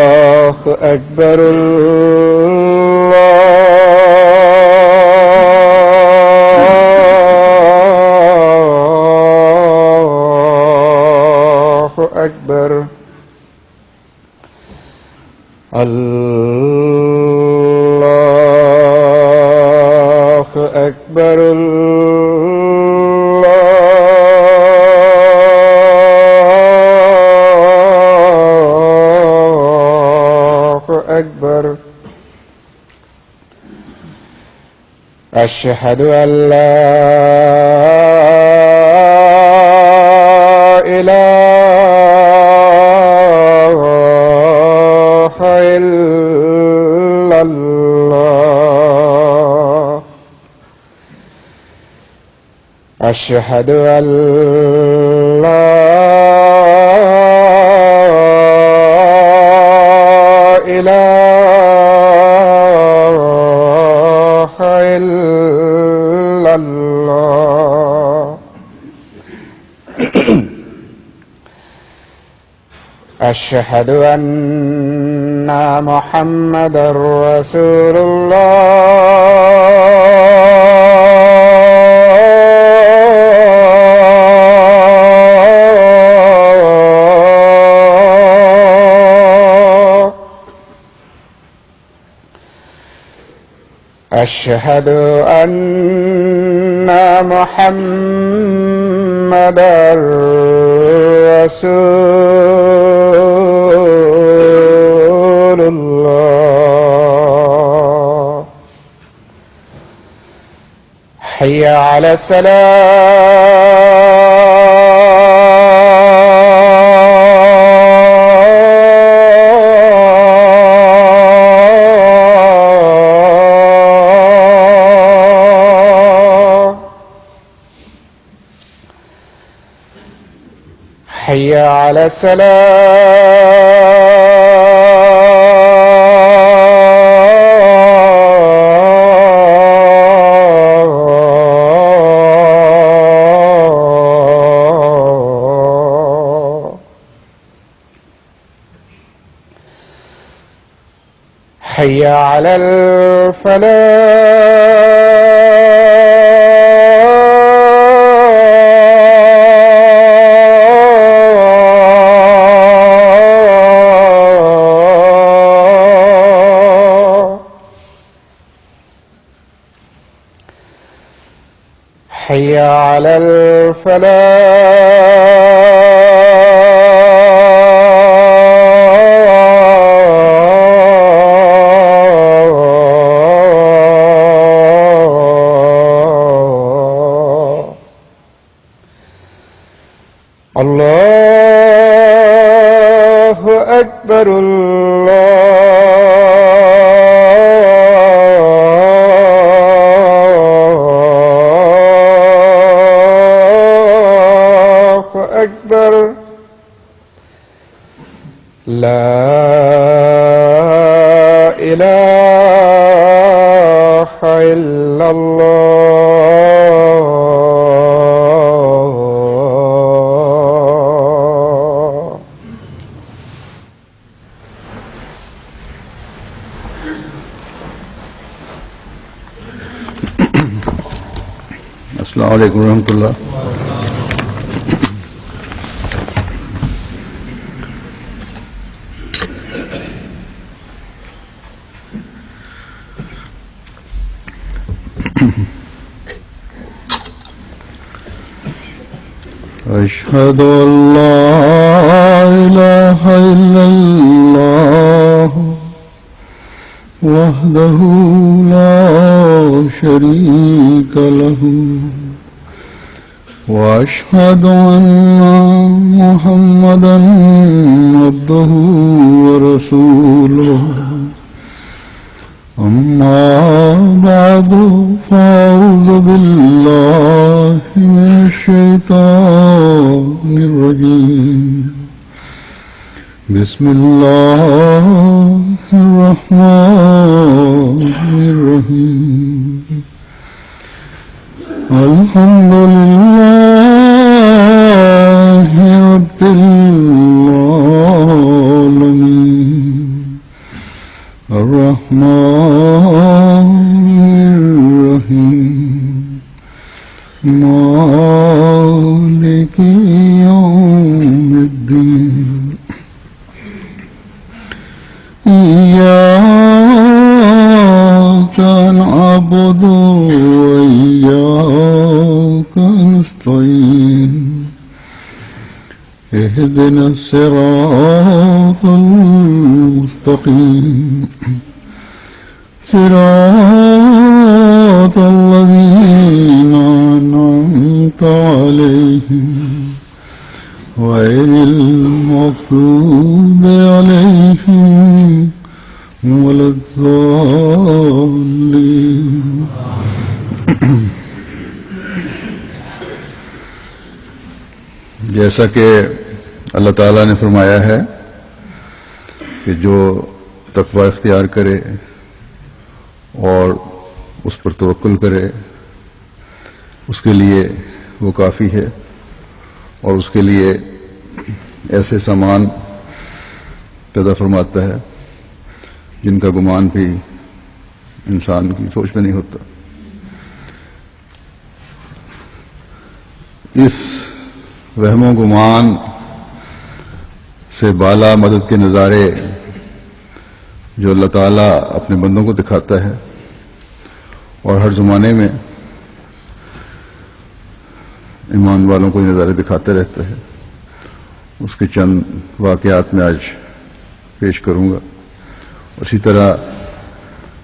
الله أكبر الله أكبر الله أكبر أكبر. أشهد أن لا إله إلا الله. أشهد أن لا إله إلا الله. أشهد أن محمدا رسول الله. أشهد أن محمدا رسول الله. حي على حي على حي على حي على الله أكبر الله أكبر. لا إله إلا الله. السلام عليكم ورحمة الله. أشهد أن لا إله إلا الله وحده لا شريك له وأشهد أن محمدا عبده ورسوله. أما بعد فأعوذ بالله من الشيطان الرجيم بسم الله الرحمن الرحيم الحمد لله رب العالمين الرحمن الرحيم مالك يوم الدين إياك نعبد وإياك نستعين اهدنا الصراط المستقيم صراط الذين أنعمت عليهم غير المغضوب عليهم ولا الضالين جیسا کہ اللہ تعالیٰ نے فرمایا ہے کہ جو تقوی اختیار کرے اور اس پر توکل کرے اس کے لیے وہ کافی ہے، اور اس کے لیے ایسے سامان پیدا فرماتا ہے جن کا گمان بھی انسان کی سوچ میں نہیں ہوتا۔ اس وہم و گمان سے بالا مدد کے نظارے جو اللہ تعالیٰ اپنے بندوں کو دکھاتا ہے اور ہر زمانے میں ایمان والوں کو یہ نظارے دکھاتے رہتا ہے، اس کے چند واقعات میں آج پیش کروں گا۔ اسی طرح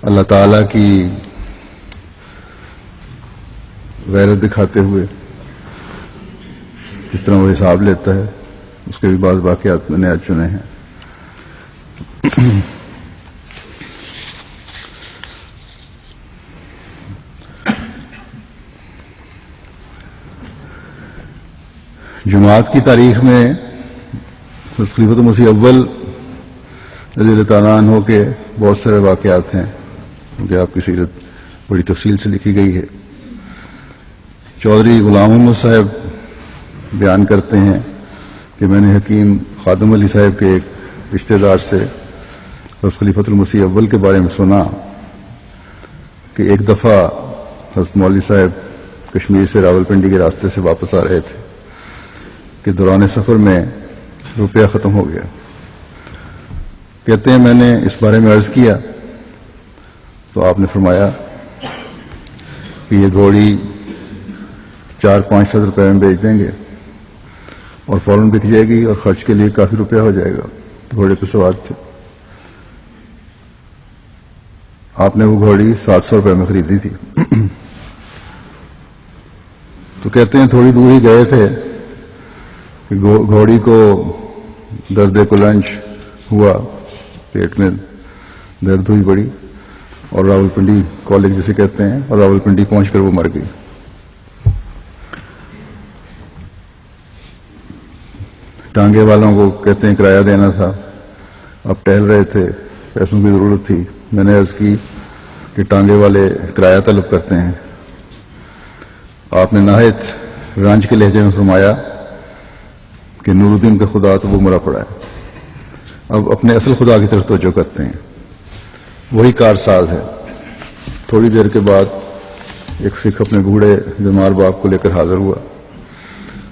اللہ تعالیٰ کی غیرت دکھاتے ہوئے جس طرح وہ حساب لیتا ہے اس کے بھی بعض واقعات میں نے آج چنے ہیں۔ جماعت کی تاریخ میں خلیفۃ مسیح اول رضی اللہ تعالیٰ عنہ کے بہت سارے واقعات ہیں، کیونکہ آپ کی سیرت بڑی تفصیل سے لکھی گئی ہے۔ چودھری غلام محمد صاحب بیان کرتے ہیں کہ میں نے حکیم خادم علی صاحب کے ایک رشتہ دار سے حضرت خلیفۃ المسیح اول کے بارے میں سنا کہ ایک دفعہ حضرت مولوی صاحب کشمیر سے راولپنڈی کے راستے سے واپس آ رہے تھے کہ دوران سفر میں روپیہ ختم ہو گیا۔ کہتے ہیں میں نے اس بارے میں عرض کیا تو آپ نے فرمایا کہ یہ گھوڑی 400-500 روپے میں بیچ دیں گے اور فوراً بک جائے گی اور خرچ کے لیے کافی روپیہ ہو جائے گا۔ گھوڑے پہ سوار تھے۔ آپ نے وہ گھوڑی 700 روپے میں خریدی تھی۔ تو کہتے ہیں تھوڑی دور ہی گئے تھے کہ گھوڑی کو درد کلنچ ہوا، پیٹ میں درد ہوئی بڑی، اور راولپنڈی کالج جسے کہتے ہیں، اور راولپنڈی پہنچ کر وہ مر گئی۔ ٹانگے والوں کو کہتے ہیں کرایہ دینا تھا، اب ٹہل رہے تھے، پیسوں کی ضرورت تھی۔ میں نے عرض کی کہ ٹانگے والے کرایہ طلب کرتے ہیں۔ آپ نے نہایت رنج کے لہجے میں فرمایا کہ نور الدین کا خدا تو وہ مرا پڑا ہے، اب اپنے اصل خدا کی طرف توجہ کرتے ہیں، وہی کارساز ہے۔ تھوڑی دیر کے بعد ایک سکھ اپنے بوڑھے بیمار باپ کو لے کر حاضر ہوا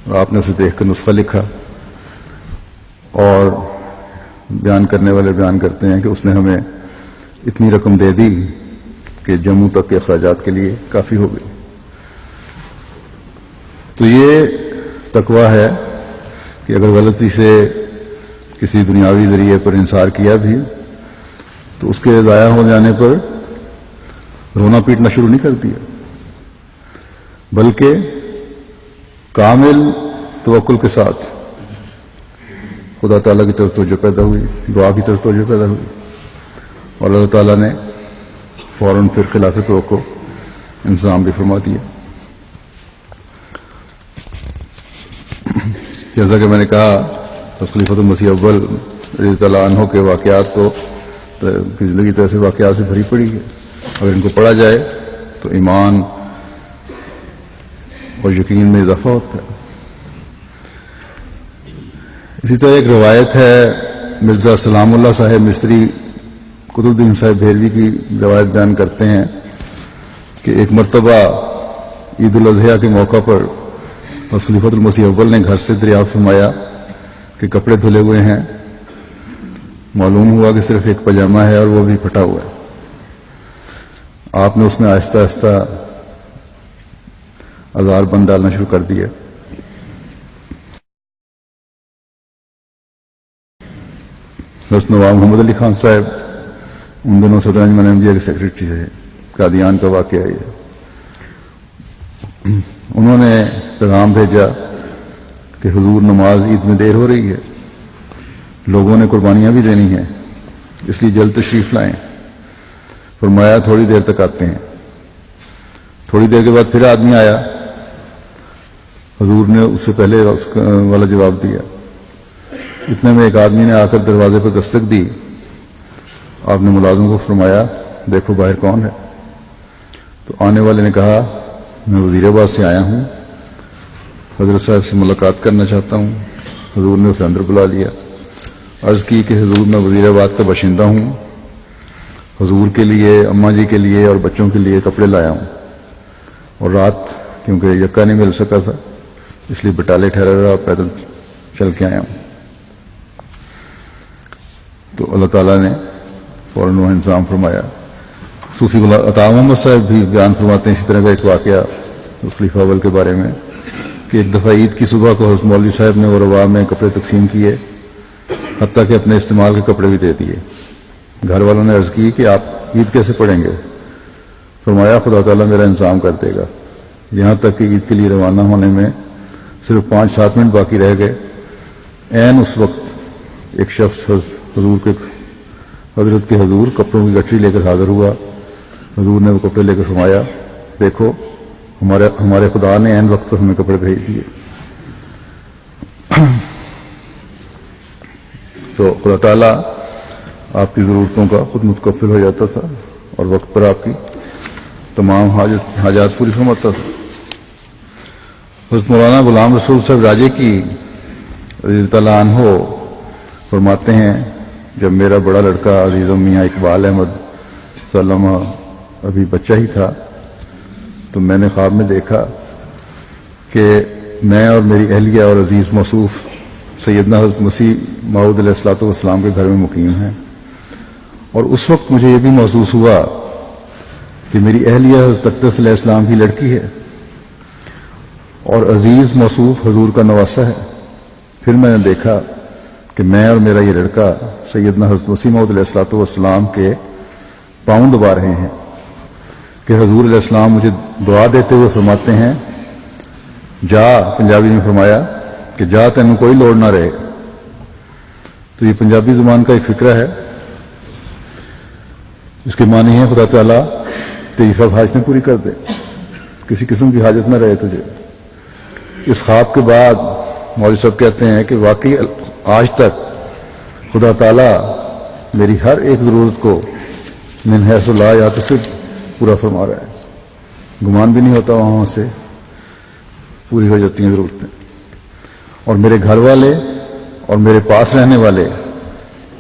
اور آپ نے اسے دیکھ کر نسخہ لکھا، اور بیان کرنے والے بیان کرتے ہیں کہ اس نے ہمیں اتنی رقم دے دی کہ جموں تک کے اخراجات کے لیے کافی ہو گئی۔ تو یہ تقویٰ ہے کہ اگر غلطی سے کسی دنیاوی ذریعے پر انحصار کیا بھی تو اس کے ضائع ہو جانے پر رونا پیٹنا شروع نہیں کر دیا، بلکہ کامل توکل کے ساتھ خدا تعالیٰ کی طرف توجہ پیدا ہوئی، دعا کی طرف توجہ پیدا ہوئی، اور اللہ تعالیٰ نے فوراً پھر خلافت کو انتظام بھی فرما دیا. جیسا کہ میں نے کہا خلیفۃ المسیح اول رضی اللہ عنہ کے واقعات تو کی زندگی تو ایسے واقعات سے بھری پڑی ہے. اگر ان کو پڑھا جائے تو ایمان اور یقین میں اضافہ ہوتا ہے. اسی طرح ایک روایت ہے مرزا سلام اللہ صاحب مستری قطب الدین صاحب بھیروی کی روایت بیان کرتے ہیں کہ ایک مرتبہ عید الاضحیٰ کے موقع پر خلیفۃ المسیح اول نے گھر سے دریافت فرمایا کہ کپڑے دھلے ہوئے ہیں. معلوم ہوا کہ صرف ایک پاجامہ ہے اور وہ بھی پھٹا ہوا ہے. آپ نے اس میں آہستہ آہستہ ہزار بند ڈالنا شروع کر دیا. بس نواب محمد علی خان صاحب ان دنوں صدر انجمن احمدیہ کے سیکرٹری تھے. قادیان کا واقعہ ہے. انہوں نے پیغام بھیجا کہ حضور نماز عید میں دیر ہو رہی ہے, لوگوں نے قربانیاں بھی دینی ہیں, اس لیے جلد تشریف لائیں. فرمایا تھوڑی دیر تک آتے ہیں. تھوڑی دیر کے بعد پھر آدمی آیا. حضور نے اس سے پہلے اس والا جواب دیا. اتنے میں ایک آدمی نے آ کر دروازے پر دستک دی. آپ نے ملازم کو فرمایا دیکھو باہر کون ہے. تو آنے والے نے کہا میں وزیر آباد سے آیا ہوں, حضرت صاحب سے ملاقات کرنا چاہتا ہوں. حضور نے اسے اندر بلا لیا. عرض کی کہ حضور میں وزیر آباد کا باشندہ ہوں, حضور کے لیے, اماں جی کے لیے اور بچوں کے لیے کپڑے لایا ہوں, اور رات کیونکہ یکا نہیں مل سکا تھا اس لیے بٹالے ٹھہرا رہا, پیدل چل کے آیا ہوں. تو اللہ تعالیٰ نے فوراً وہ انتظام فرمایا. صوفی عطا محمد صاحب بھی بیان فرماتے ہیں اسی طرح کا ایک واقعہ خلیفہ اول کے بارے میں کہ ایک دفعہ عید کی صبح کو حضرت مولوی صاحب نے غربا میں کپڑے تقسیم کیے, حتیٰ کہ اپنے استعمال کے کپڑے بھی دے دیے. گھر والوں نے عرض کی کہ آپ عید کیسے پڑھیں گے؟ فرمایا خدا تعالیٰ میرا انتظام کر دے گا. یہاں تک کہ عید کے لیے روانہ ہونے میں صرف 5-7 منٹ باقی رہ گئے. عین اس وقت ایک شخص حضور کے حضرت کے حضور کپڑوں کی گٹھری لے کر حاضر ہوا. حضور نے وہ کپڑے لے کر فرمایا دیکھو ہمارے خدا نے عین وقت پر ہمیں کپڑے بھیج دیے. تو خدا تعالیٰ آپ کی ضرورتوں کا خود متکفل ہو جاتا تھا اور وقت پر آپ کی تمام حاجات پوری فرماتا تھا. حضرت مولانا غلام رسول صاحب راجے کی رضی اللہ عنہ فرماتے ہیں جب میرا بڑا لڑکا عزیز میاں اقبال احمد سلمہ ابھی بچہ ہی تھا تو میں نے خواب میں دیکھا کہ میں اور میری اہلیہ اور عزیز موصوف سیدنا حضرت مسیح موعود علیہ الصلوۃ والسلام کے گھر میں مقیم ہیں. اور اس وقت مجھے یہ بھی محسوس ہوا کہ میری اہلیہ حضرت اقدس علیہ السلام کی لڑکی ہے اور عزیز موصوف حضور کا نواسہ ہے. پھر میں نے دیکھا کہ میں اور میرا یہ لڑکا سیدنا حضرت مسیح موعود علیہ الصلوۃ والسلام کے پاؤں دبا رہے ہیں کہ حضور علیہ السلام مجھے دعا دیتے ہوئے فرماتے ہیں جا, پنجابی میں فرمایا کہ جا تینوں کوئی لوڑ نہ رہے. تو یہ پنجابی زبان کا ایک فقرہ ہے. اس کے معنی ہے خدا تعالیٰ تیری سب حاجتیں پوری کر دے, کسی قسم کی حاجت نہ رہے تجھے. اس خواب کے بعد مولوی صاحب کہتے ہیں کہ واقعی آج تک خدا تعالیٰ میری ہر ایک ضرورت کو من حیث لا یحتسب پورا فرما رہا ہے. گمان بھی نہیں ہوتا وہاں سے پوری ہو جاتی ہیں ضرورتیں. اور میرے گھر والے اور میرے پاس رہنے والے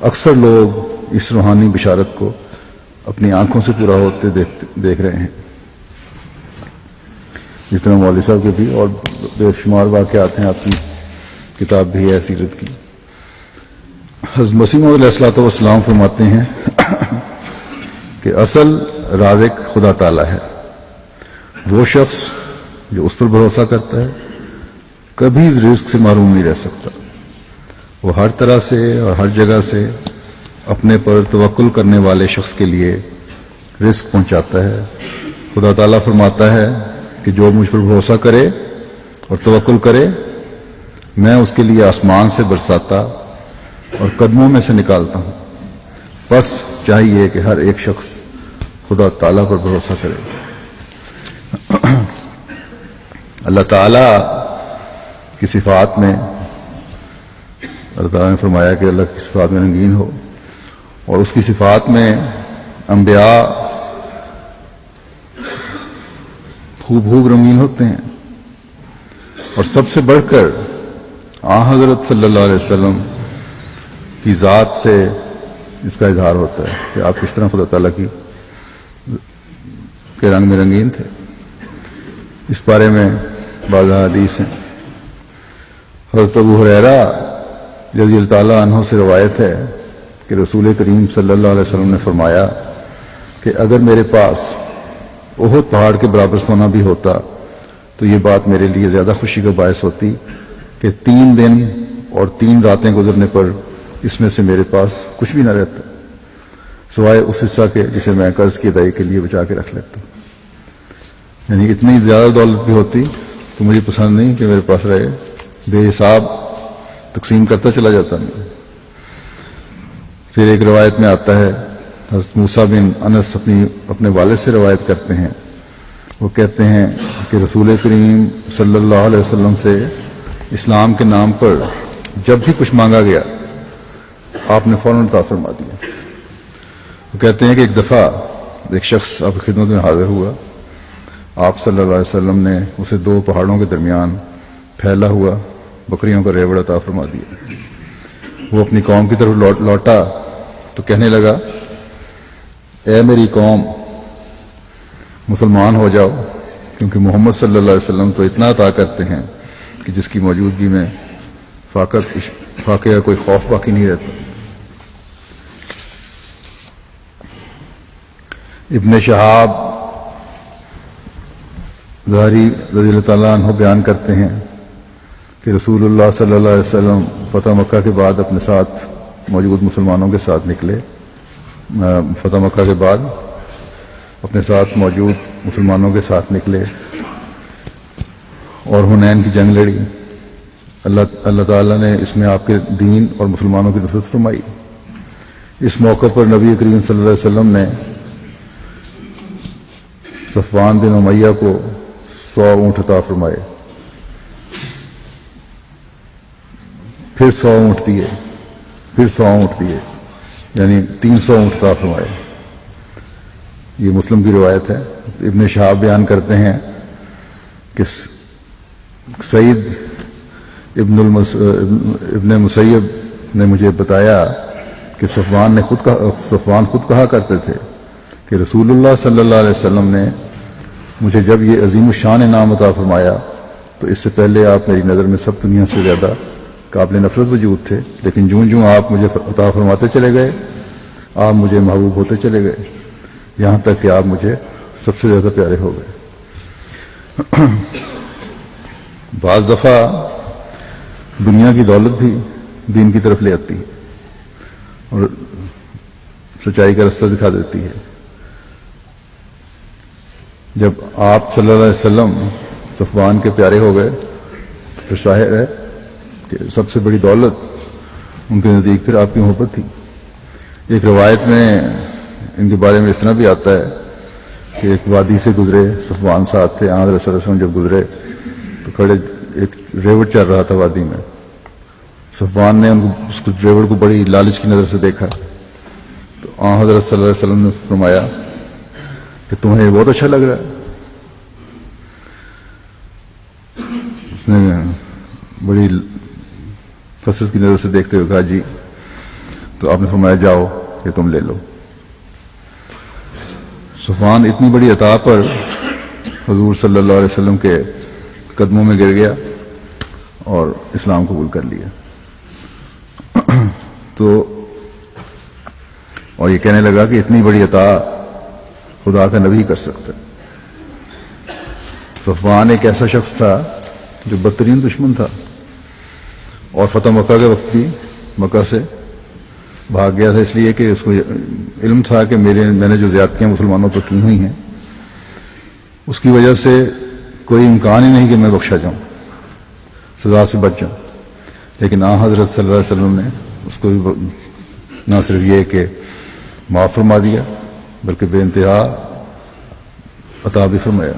اکثر لوگ اس روحانی بشارت کو اپنی آنکھوں سے پورا ہوتے دیکھ رہے ہیں. جس طرح مولوی صاحب کے بھی اور بے شمار واقعات ہیں, آپ کی کتاب بھی ہے سیرت کی. حضرت مسیح موعود علیہ الصلوۃ والسلام فرماتے ہیں کہ اصل رازق خدا تعالیٰ ہے. وہ شخص جو اس پر بھروسہ کرتا ہے کبھی رزق سے محروم نہیں رہ سکتا. وہ ہر طرح سے اور ہر جگہ سے اپنے پر توکل کرنے والے شخص کے لیے رزق پہنچاتا ہے. خدا تعالیٰ فرماتا ہے کہ جو مجھ پر بھروسہ کرے اور توکل کرے میں اس کے لیے آسمان سے برساتا اور قدموں میں سے نکالتا ہوں. بس چاہیے کہ ہر ایک شخص خدا تعالیٰ پر بھروسہ کرے. اللہ تعالیٰ کی صفات میں اللہ تعالیٰ نے فرمایا کہ اللہ کی صفات میں رنگین ہو، اور اس کی صفات میں انبیاء خوب رنگین ہوتے ہیں. اور سب سے بڑھ کر حضرت صلی اللہ علیہ وسلم کی ذات سے اس کا اظہار ہوتا ہے کہ آپ کس طرح خدا تعالیٰ کے رنگ میں رنگین تھے. اس بارے میں بعض حدیث ہیں. حضرت ابو ہریرہ رضی اللہ تعالیٰ عنہ سے روایت ہے کہ رسول کریم صلی اللہ علیہ وسلم نے فرمایا کہ اگر میرے پاس احد پہاڑ کے برابر سونا بھی ہوتا تو یہ بات میرے لیے زیادہ خوشی کا باعث ہوتی کہ 3 دن اور 3 راتیں گزرنے پر اس میں سے میرے پاس کچھ بھی نہ رہتا سوائے اس حصہ کے جسے میں قرض کی ادائیگی کے لیے بچا کے رکھ لیتا. یعنی اتنی زیادہ دولت بھی ہوتی تو مجھے پسند نہیں کہ میرے پاس رہے، بے حساب تقسیم کرتا چلا جاتا. پھر ایک روایت میں آتا ہے، حضرت موسیٰ بن انس اپنے والد سے روایت کرتے ہیں، وہ کہتے ہیں کہ رسول کریم صلی اللہ علیہ وسلم سے اسلام کے نام پر جب بھی کچھ مانگا گیا آپ نے فوراً عطا فرما دیا. وہ کہتے ہیں کہ ایک دفعہ ایک شخص آپ کی خدمت میں حاضر ہوا، آپ صلی اللہ علیہ وسلم نے اسے 2 پہاڑوں کے درمیان پھیلا ہوا بکریوں کا ریوڑ عطا فرما دیا. وہ اپنی قوم کی طرف لوٹا تو کہنے لگا، اے میری قوم مسلمان ہو جاؤ، کیونکہ محمد صلی اللہ علیہ وسلم تو اتنا عطا کرتے ہیں کہ جس کی موجودگی میں فاقے کا کوئی خوف باقی نہیں رہتا. ابن شہاب ظاہری رضی اللہ تعالیٰ عنہ بیان کرتے ہیں کہ رسول اللہ صلی اللہ علیہ وسلم فتح مکہ کے بعد اپنے ساتھ موجود مسلمانوں کے ساتھ نکلے. فتح مکہ کے بعد اپنے ساتھ موجود مسلمانوں کے ساتھ نکلے اور حنین کی جنگ لڑی. اللہ تعالیٰ نے اس میں آپ کے دین اور مسلمانوں کی نصرت فرمائی. اس موقع پر نبی کریم صلی اللہ علیہ وسلم نے صفوان بن امیہ کو 100 اونٹ عطا فرمائے، پھر 100 اونٹ دیے، پھر 100 اونٹ دیے، یعنی 300 اونٹ عطا فرمائے. یہ مسلم کی روایت ہے. ابن شہاب بیان کرتے ہیں کہ سعید ابن مسیب نے مجھے بتایا کہ صفوان خود کہا کرتے تھے کہ رسول اللہ صلی اللہ علیہ وسلم نے مجھے جب یہ عظیم الشان انعام عطا فرمایا تو اس سے پہلے آپ میری نظر میں سب دنیا سے زیادہ قابل نفرت وجود تھے، لیکن جوں آپ مجھے عطا فرماتے چلے گئے آپ مجھے محبوب ہوتے چلے گئے، یہاں تک کہ آپ مجھے سب سے زیادہ پیارے ہو گئے. بعض دفعہ دنیا کی دولت بھی دین کی طرف لے آتی ہے اور سچائی کا رستہ دکھا دیتی ہے. جب آپ صلی اللہ علیہ وسلم صفوان کے پیارے ہو گئے تو پھر ظاہر ہے کہ سب سے بڑی دولت ان کے نزدیک پھر آپ کی محبت تھی. ایک روایت میں ان کے بارے میں اس طرح بھی آتا ہے کہ ایک وادی سے گزرے، صفوان ساتھ تھے. حضرت صلی اللہ علیہ وسلم جب گزرے تو کھڑے ایک ریوڑ چل رہا تھا وادی میں. صفوان نے اس ریوڑ کو بڑی لالچ کی نظر سے دیکھا تو حضرت صلی اللہ علیہ وسلم نے فرمایا کہ تمہیں بہت اچھا لگ رہا ہے. اس نے بڑی کثرت کی نظر سے دیکھتے ہوئے کہا جی. تو آپ نے فرمایا جاؤ کہ تم لے لو. صفوان اتنی بڑی عطا پر حضور صلی اللہ علیہ وسلم کے قدموں میں گر گیا اور اسلام قبول کر لیا. تو اور یہ کہنے لگا کہ اتنی بڑی عطا خدا کا نبی کر سکتا ہے. صفوان ایک ایسا شخص تھا جو بدترین دشمن تھا اور فتح مکہ کے وقت بھی مکہ سے بھاگ گیا تھا، اس لیے کہ اس کو علم تھا کہ میں نے جو زیادتیاں مسلمانوں پر کی ہوئی ہیں اس کی وجہ سے کوئی امکان ہی نہیں کہ میں بخشا جاؤں، سزا سے بچ جاؤں. لیکن حضرت صلی اللہ علیہ وسلم نے اس کو نہ صرف یہ کہ معاف فرما دیا بلکہ بے انتہا عطا بھی فرمایا۔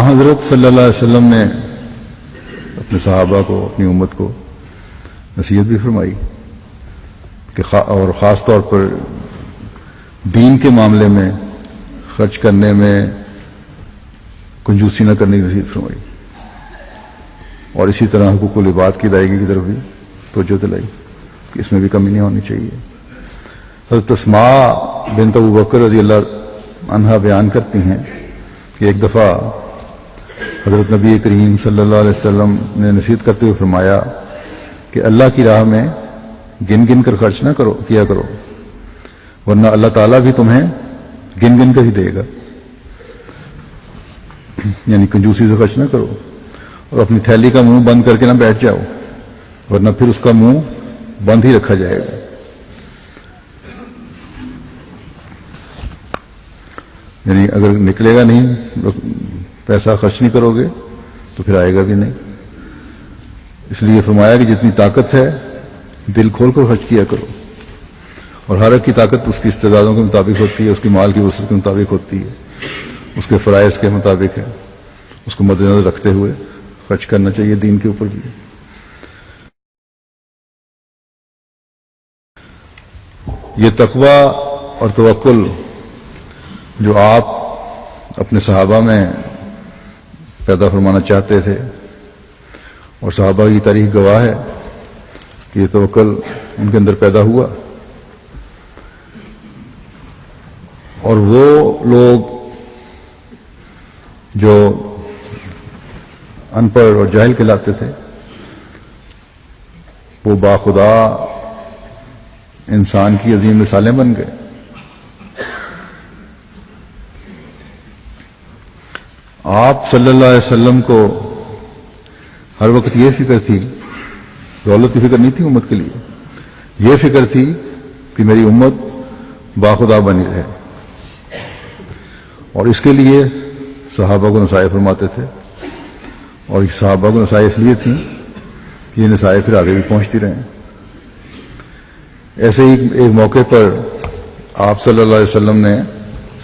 حضرت صلی اللہ علیہ وسلم نے اپنے صحابہ کو، اپنی امت کو نصیحت بھی فرمائی کہ اور خاص طور پر دین کے معاملے میں خرچ کرنے میں کنجوسی نہ کرنے کی نصیحت فرمائی، اور اسی طرح حقوق العباد کی ادائیگی کی طرف بھی توجہ دلائی کہ اس میں بھی کمی نہیں ہونی چاہیے۔ حضرت اسماء بنت ابو بکر رضی اللہ عنہا بیان کرتی ہیں کہ ایک دفعہ حضرت نبی کریم صلی اللہ علیہ وسلم نے نصیحت کرتے ہوئے فرمایا کہ اللہ کی راہ میں گن گن کر خرچ نہ کیا کرو، ورنہ اللہ تعالیٰ بھی تمہیں گن گن کر ہی دے گا، یعنی کنجوسی سے خرچ نہ کرو، اور اپنی تھیلی کا منہ بند کر کے نہ بیٹھ جاؤ، ورنہ پھر اس کا منہ بند ہی رکھا جائے گا۔ یعنی اگر نکلے گا نہیں، پیسہ خرچ نہیں کرو گے تو پھر آئے گا بھی نہیں۔ اس لیے فرمایا کہ جتنی طاقت ہے دل کھول کر خرچ کیا کرو، اور ہر ایک کی طاقت اس کی استعدادوں کے مطابق ہوتی ہے، اس کی مال کی وسعت کے مطابق ہوتی ہے، اس کے فرائض کے مطابق ہے، اس کو مد نظر رکھتے ہوئے خرچ کرنا چاہیے دین کے اوپر بھی۔ یہ تقوی اور توکل جو آپ اپنے صحابہ میں پیدا فرمانا چاہتے تھے، اور صحابہ کی تاریخ گواہ ہے کہ یہ توکل ان کے اندر پیدا ہوا، اور وہ لوگ جو ان پڑھ اور جاہل کہلاتے تھے وہ باخدا انسان کی عظیم مثالیں بن گئے۔ آپ صلی اللہ علیہ وسلم کو ہر وقت یہ فکر تھی، دولت کی فکر نہیں تھی امت کے لیے، یہ فکر تھی کہ میری امت باخدا بنی رہے، اور اس کے لیے صحابہ کو نصائح فرماتے تھے، اور صحابہ کو نصائح اس لیے تھیں کہ یہ نصائح پھر آگے بھی پہنچتی رہیں۔ ایسے ہی ایک موقع پر آپ صلی اللہ علیہ وسلم نے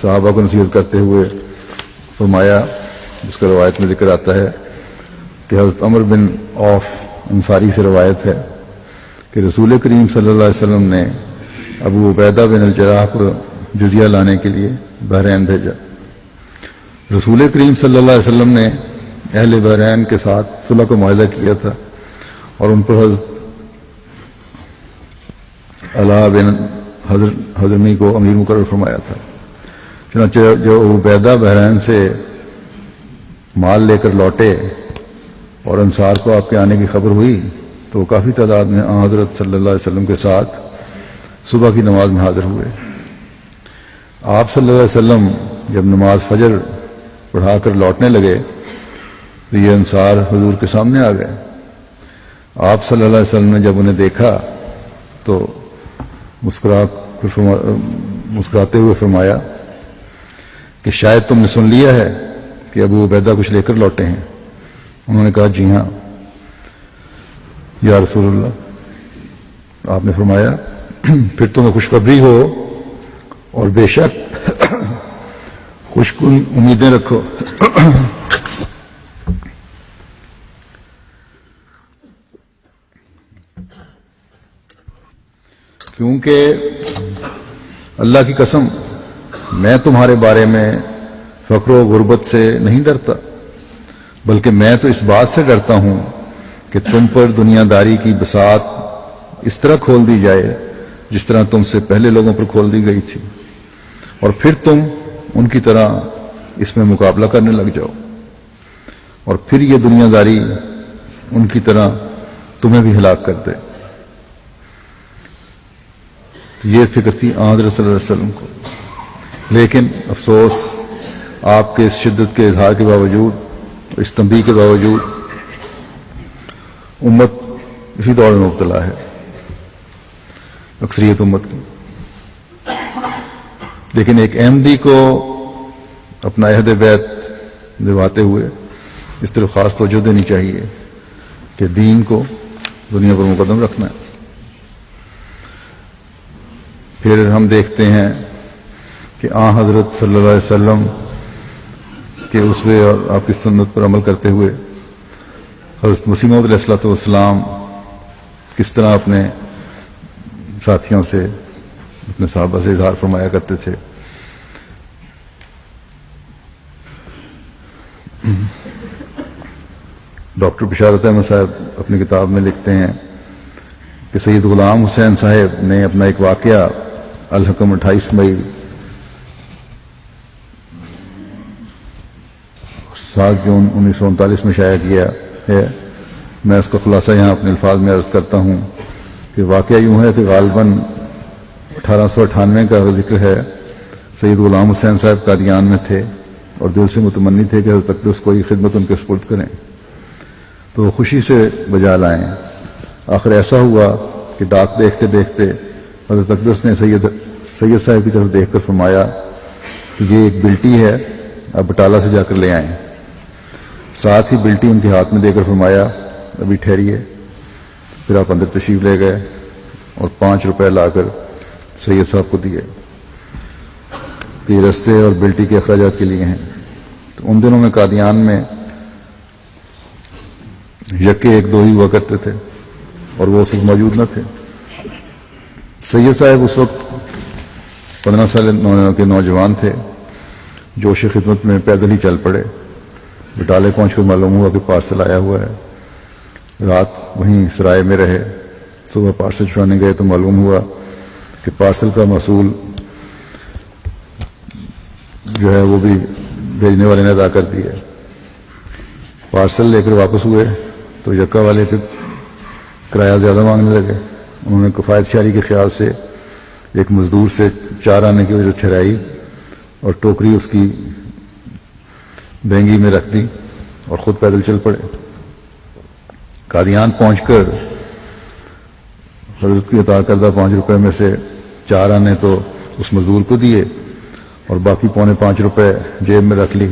صحابہ کو نصیحت کرتے ہوئے فرمایا، جس کا روایت میں ذکر آتا ہے کہ حضرت عمر بن عوف انصاری سے روایت ہے کہ رسول کریم صلی اللہ علیہ وسلم نے ابو عبیدہ بن الجراح کو جزیہ لانے کے لیے بحرین بھیجا۔ رسول کریم صلی اللہ علیہ وسلم نے اہل بحرین کے ساتھ صلح کا معاہدہ کیا تھا، اور ان پر حضرت علا بن حضرمی کو امیر مقرر فرمایا تھا۔ چنانچہ جو عبیدہ بحرین سے مال لے کر لوٹے اور انصار کو آپ کے آنے کی خبر ہوئی تو وہ کافی تعداد میں حضرت صلی اللہ علیہ وسلم کے ساتھ صبح کی نماز میں حاضر ہوئے۔ آپ صلی اللہ علیہ وسلم جب نماز فجر پڑھا کر لوٹنے لگے تو یہ انصار حضور کے سامنے آ گئے۔ آپ صلی اللہ علیہ وسلم نے جب انہیں دیکھا تو مسکراتے ہوئے فرمایا کہ شاید تم نے سن لیا ہے کہ ابو عبیدہ کچھ لے کر لوٹے ہیں۔ انہوں نے کہا جی ہاں یا رسول اللہ۔ آپ نے فرمایا پھر تمہیں خوشخبری ہو، اور بے شک خوشکن امیدیں رکھو۔ کیونکہ اللہ کی قسم میں تمہارے بارے میں فقر و غربت سے نہیں ڈرتا، بلکہ میں تو اس بات سے ڈرتا ہوں کہ تم پر دنیا داری کی بساط اس طرح کھول دی جائے جس طرح تم سے پہلے لوگوں پر کھول دی گئی تھی، اور پھر تم ان کی طرح اس میں مقابلہ کرنے لگ جاؤ، اور پھر یہ دنیا داری ان کی طرح تمہیں بھی ہلاک کر دے۔ تو یہ فکر تھی حضرت صلی اللہ علیہ وسلم کو، لیکن افسوس آپ کے اس شدت کے اظہار کے باوجود، اس تنبیہ کے باوجود امت اسی دور میں مبتلا ہے، اکثریت امت کی۔ لیکن ایک احمدی کو اپنا عہد بیعت نبھاتے ہوئے اس طرف خاص توجہ دینی چاہیے کہ دین کو دنیا پر مقدم رکھنا ہے۔ پھر ہم دیکھتے ہیں کہ حضرت صلی اللہ علیہ وسلم کے اسوے اور آپ کی سنت پر عمل کرتے ہوئے حضرت مسیح موعود علیہ الصلوۃ والسلام کس طرح اپنے ساتھیوں سے، اپنے صحابہ سے اظہار فرمایا کرتے تھے۔ ڈاکٹر بشارت احمد صاحب اپنی کتاب میں لکھتے ہیں کہ سید غلام حسین صاحب نے اپنا ایک واقعہ الحکم 28 مئی 7 جون 1939 میں شائع کیا ہے۔ میں اس کا خلاصہ یہاں اپنے الفاظ میں عرض کرتا ہوں کہ واقعہ یوں ہے کہ غالباً 1898 کا ذکر ہے۔ سید غلام حسین صاحب قادیان میں تھے اور دل سے متمنی تھے کہ حضرت اقدس کوئی خدمت ان کے سپرد کریں، تو وہ خوشی سے بجا لائیں۔ آخر ایسا ہوا کہ ڈاک دیکھتے دیکھتے حضرت اقدس نے سید صاحب کی طرف دیکھ کر فرمایا کہ یہ ایک بلٹی ہے، آپ بٹالہ سے جا کر لے آئیں۔ ساتھ ہی بلٹی ان کے ہاتھ میں دے کر فرمایا ابھی ٹھہریے۔ پھر آپ اندر تشریف لے گئے اور 5 روپے لا کر سید صاحب کو دیے کہ یہ رستے اور بلٹی کے اخراجات کے لیے ہیں۔ تو ان دنوں میں قادیان میں یکے 1-2 ہی ہوا کرتے تھے اور وہ صرف موجود نہ تھے۔ سید صاحب اس وقت 15 سال کے نوجوان تھے، جوش خدمت میں پیدل ہی چل پڑے۔ بٹالے پہنچ کر معلوم ہوا کہ پارسل آیا ہوا ہے۔ رات وہیں سرائے میں رہے۔ صبح پارسل چھڑانے گئے تو معلوم ہوا کہ پارسل کا موصول جو ہے وہ بھی بھیجنے والے نے ادا کر دیا۔ پارسل لے کر واپس ہوئے تو یکا والے کے کرایہ زیادہ مانگنے لگے۔ انہوں نے کفایت شاری کے خیال سے ایک مزدور سے 4 آنے کی وجہ ٹھہرائی اور ٹوکری اس کی بینگی میں رکھ دی اور خود پیدل چل پڑے۔ قادیان پہنچ کر حضرت کی عطا کردہ 5 روپے میں سے 4 آنے تو اس مزدور کو دیے اور باقی 4.25 روپے جیب میں رکھ لی۔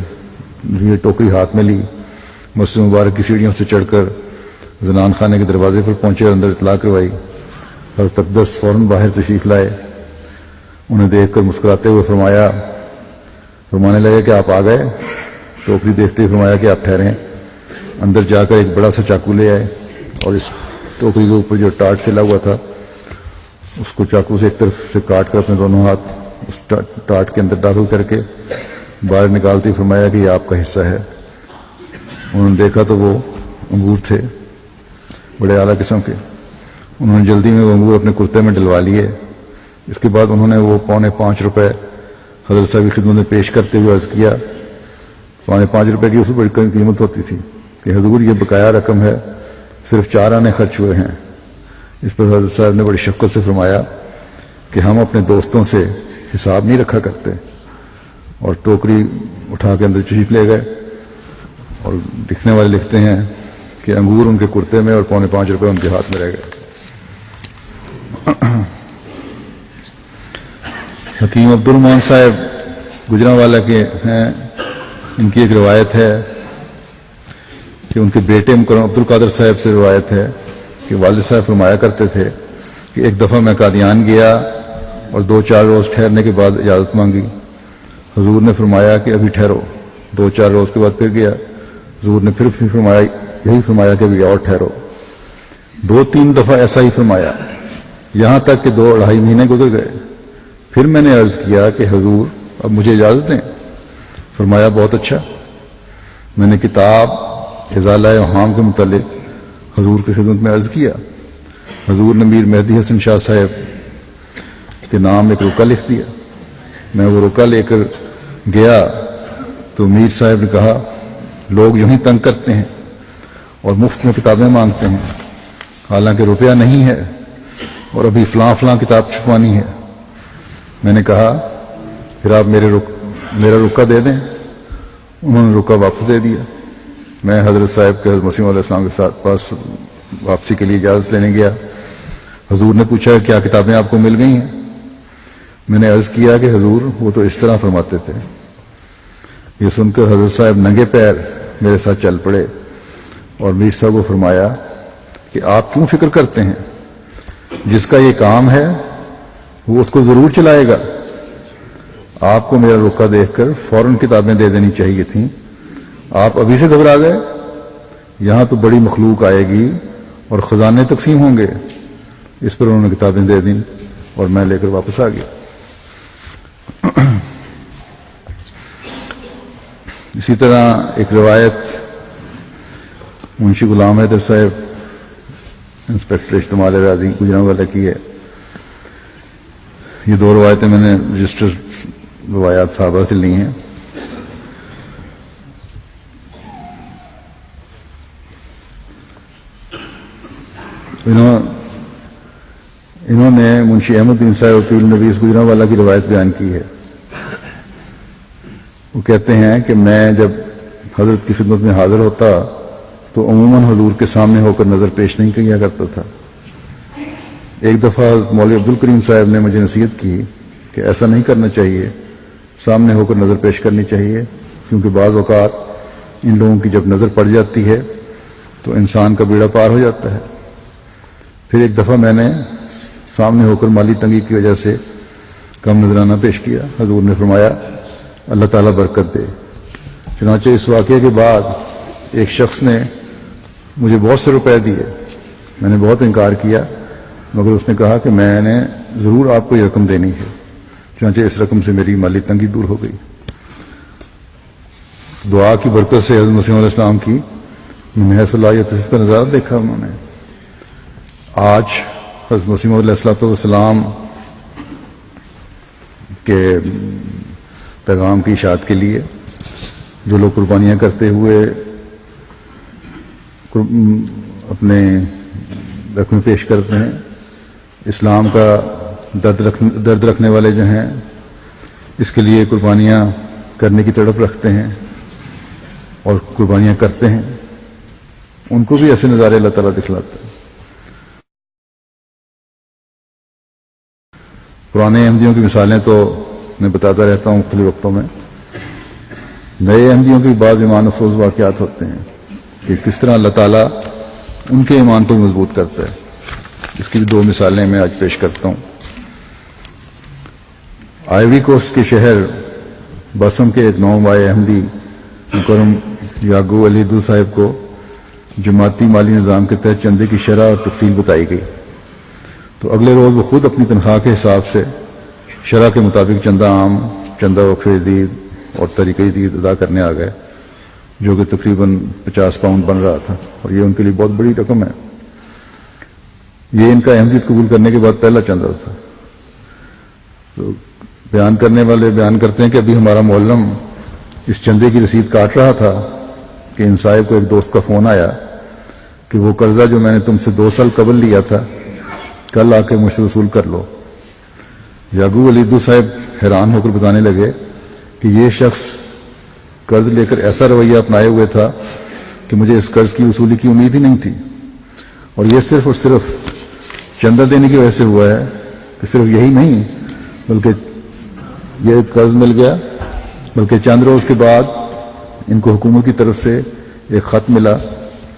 یہ ٹوکری ہاتھ میں لی، مسجد مبارک کی سیڑھیوں سے چڑھ کر زنان خانے کے دروازے پر پہنچے اور اندر اطلاع کروائی۔ حضرت اقدس فوراً باہر تشریف لائے۔ انہیں دیکھ کر مسکراتے ہوئے فرمانے لگے کہ آپ آ گئے۔ ٹوکری دیکھتے ہی فرمایا کہ آپ ٹھہریں۔ اندر جا کر ایک بڑا سا چاقو لے آئے اور اس ٹوکری کے اوپر جو ٹاٹ سلا ہوا تھا اس کو چاقو سے ایک طرف سے کاٹ کر اپنے دونوں ہاتھ اس ٹاٹ کے اندر داخل کر کے باہر نکالتے ہی فرمایا کہ یہ آپ کا حصہ ہے۔ انہوں نے دیکھا تو وہ انگور تھے، بڑے اعلیٰ قسم کے۔ انہوں نے جلدی میں وہ انگور اپنے کرتے میں ڈلوا لیے۔ اس کے بعد انہوں نے وہ 4.25 روپے حضرت صاحب کی خدمت میں پیش کرتے ہوئے عرض کیا۔ 5.25 روپے کی اس سے بڑی قیمت ہوتی تھی کہ حضور یہ بقایا رقم ہے، صرف 4 آنے خرچ ہوئے ہیں۔ اس پر حضرت صاحب نے بڑی شفقت سے فرمایا کہ ہم اپنے دوستوں سے حساب نہیں رکھا کرتے، اور ٹوکری اٹھا کے اندر تشریف لے گئے۔ اور لکھنے والے لکھتے ہیں کہ انگور ان کے کرتے میں اور 5.25 روپے ان کے ہاتھ میں رہ گئے۔ حکیم عبد الرحمان صاحب گجرانوالہ کے ہیں۔ ان کی ایک روایت ہے کہ ان کے بیٹے مکرم عبد القادر صاحب سے روایت ہے کہ والد صاحب فرمایا کرتے تھے کہ ایک دفعہ میں قادیان گیا اور 2-4 روز ٹھہرنے کے بعد اجازت مانگی۔ حضور نے فرمایا کہ ابھی ٹھہرو۔ 2-4 روز کے بعد پھر گیا، حضور نے پھر فرمایا کہ ابھی اور ٹھہرو۔ 2-3 دفعہ ایسا ہی فرمایا، یہاں تک کہ 2-2.5 مہینے گزر گئے۔ پھر میں نے عرض کیا کہ حضور اب مجھے اجازت دیں۔ فرمایا بہت اچھا۔ میں نے کتاب ازالہ اوہام کے متعلق حضور کی خدمت میں عرض کیا۔ حضور نے میر مہدی حسن شاہ صاحب کے نام ایک رکا لکھ دیا۔ میں وہ رکا لے کر گیا تو میر صاحب نے کہا لوگ یوں ہی تنگ کرتے ہیں اور مفت میں کتابیں مانگتے ہیں، حالانکہ روپیہ نہیں ہے اور ابھی فلاں کتاب چھپوانی ہے۔ میں نے کہا پھر آپ میرا رکا دے دیں۔ انہوں نے رکا واپس دے دیا۔ میں حضرت صاحب کے حضرت مسیح علیہ السلام کے ساتھ پاس واپسی کے لیے اجازت لینے گیا۔ حضور نے پوچھا کیا کتابیں آپ کو مل گئی ہیں؟ میں نے عرض کیا کہ حضور وہ تو اس طرح فرماتے تھے۔ یہ سن کر حضرت صاحب ننگے پیر میرے ساتھ چل پڑے اور میر صاحب کو فرمایا کہ آپ کیوں فکر کرتے ہیں، جس کا یہ کام ہے وہ اس کو ضرور چلائے گا. آپ کو میرا رکا دیکھ کر فوراً کتابیں دے دینی چاہیے تھیں، آپ ابھی سے گھبرا گئے. یہاں تو بڑی مخلوق آئے گی اور خزانے تقسیم ہوں گے. اس پر انہوں نے کتابیں دے دیں اور میں لے کر واپس آ گیا. اسی طرح ایک روایت منشی غلام حیدر صاحب انسپیکٹر اجتماع راضی گجرانوالہ کی ہے. یہ 2 روایتیں میں نے رجسٹر روایات صحابہ سے لی ہیں. انہوں نے منشی احمد الدین صاحب اور پیر نویس گجرانوالہ کی روایت بیان کی ہے. وہ کہتے ہیں کہ میں جب حضرت کی خدمت میں حاضر ہوتا تو عموماً حضور کے سامنے ہو کر نظر پیش نہیں کیا کرتا تھا. ایک دفعہ حضرت مولوی عبدالکریم صاحب نے مجھے نصیحت کی کہ ایسا نہیں کرنا چاہیے، سامنے ہو کر نظر پیش کرنی چاہیے، کیونکہ بعض اوقات ان لوگوں کی جب نظر پڑ جاتی ہے تو انسان کا بیڑا پار ہو جاتا ہے. پھر ایک دفعہ میں نے سامنے ہو کر مالی تنگی کی وجہ سے کم نظرانہ پیش کیا. حضور نے فرمایا اللہ تعالیٰ برکت دے. چنانچہ اس واقعے کے بعد ایک شخص نے مجھے بہت سے روپے دیے. میں نے بہت انکار کیا، مگر اس نے کہا کہ میں نے ضرور آپ کو یہ رقم دینی ہے. چنانچہ اس رقم سے میری مالی تنگی دور ہو گئی. دعا کی برکت سے حضرت مسیح علیہ السلام کی محض صلاحیت کا نظارہ دیکھا انہوں نے. آج حضرت مسیح علیہ السلام کے پیغام کی اشاعت کے لیے جو لوگ قربانیاں کرتے ہوئے اپنے رقم پیش کرتے ہیں، اسلام کا درد رکھنے والے جو ہیں، اس کے لیے قربانیاں کرنے کی تڑپ رکھتے ہیں اور قربانیاں کرتے ہیں، ان کو بھی ایسے نظارے اللہ تعالیٰ دکھلاتا ہے. پرانے احمدیوں کی مثالیں تو میں بتاتا رہتا ہوں مختلف وقتوں میں. نئے احمدیوں کے بعض ایمان افروز واقعات ہوتے ہیں کہ کس طرح اللہ تعالیٰ ان کے ایمان کو مضبوط کرتا ہے. اس کی بھی 2 مثالیں میں آج پیش کرتا ہوں. آئیوری کوسٹ کے شہر بسم کے ایک نومائے احمدی مکرم یعقوب علی دو صاحب کو جماعتی مالی نظام کے تحت چندے کی شرح اور تفصیل بتائی گئی. تو اگلے روز وہ خود اپنی تنخواہ کے حساب سے شرح کے مطابق چندہ عام، چندہ وقف جدید اور طریقہ جدید ادا کرنے آ گئے، جو کہ تقریباً 50 پاؤنڈ بن رہا تھا، اور یہ ان کے لیے بہت بڑی رقم ہے. یہ ان کا احمدیت قبول کرنے کے بعد پہلا چندہ تھا. تو بیان کرنے والے بیان کرتے ہیں کہ ابھی ہمارا معلم اس چندے کی رسید کاٹ رہا تھا کہ ان صاحب کو ایک دوست کا فون آیا کہ وہ قرضہ جو میں نے تم سے 2 سال قبل لیا تھا کل آ کے مجھ سے وصول کر لو. یعقوب علی دو صاحب حیران ہو کر بتانے لگے کہ یہ شخص قرض لے کر ایسا رویہ اپنائے ہوئے تھا کہ مجھے اس قرض کی وصولی کی امید ہی نہیں تھی، اور یہ صرف اور صرف چندہ دینے کی وجہ سے ہوا ہے. کہ صرف یہی نہیں بلکہ یہ قرض مل گیا، بلکہ چند روز کے بعد ان کو حکومت کی طرف سے ایک خط ملا